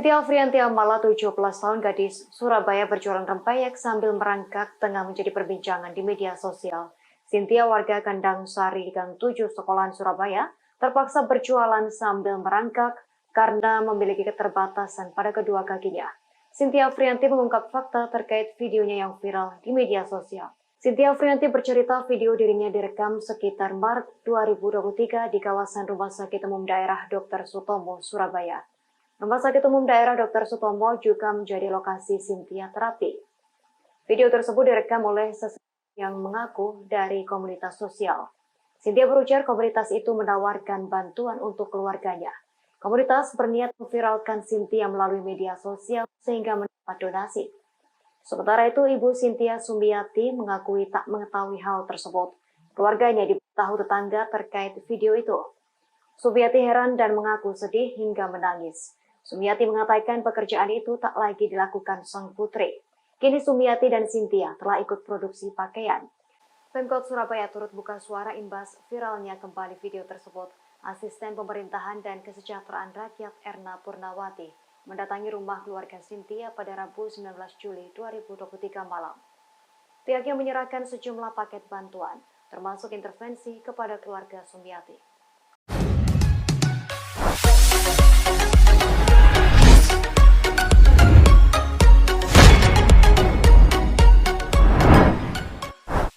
Cynthia Frianti Amala, 17 tahun, gadis Surabaya, berjualan rempeyek sambil merangkak tengah menjadi perbincangan di media sosial. Cynthia, warga Kandang Sari, Gang 7, Sekolahan Surabaya, terpaksa berjualan sambil merangkak karena memiliki keterbatasan pada kedua kakinya. Cynthia Frianti mengungkap fakta terkait videonya yang viral di media sosial. Cynthia Frianti bercerita video dirinya direkam sekitar Maret 2023 di kawasan Rumah Sakit Umum Daerah Dr. Sutomo, Surabaya. Rumah Sakit Umum Daerah Dr. Sutomo juga menjadi lokasi Cynthia terapi. Video tersebut direkam oleh seseorang yang mengaku dari komunitas sosial. Cynthia berujar komunitas itu menawarkan bantuan untuk keluarganya. Komunitas berniat memviralkan Cynthia melalui media sosial sehingga mendapat donasi. Sementara itu, Ibu Cynthia Sumiati mengakui tak mengetahui hal tersebut. Keluarganya diberitahu tetangga terkait video itu. Sumiati heran dan mengaku sedih hingga menangis. Sumiati mengatakan pekerjaan itu tak lagi dilakukan sang putri. Kini Sumiati dan Cynthia telah ikut produksi pakaian. Pemkot Surabaya turut buka suara imbas viralnya kembali video tersebut. Asisten Pemerintahan dan Kesejahteraan Rakyat Erna Purnawati mendatangi rumah keluarga Cynthia pada Rabu 19 Juli 2023 malam. Pihaknya menyerahkan sejumlah paket bantuan, termasuk intervensi kepada keluarga Sumiati.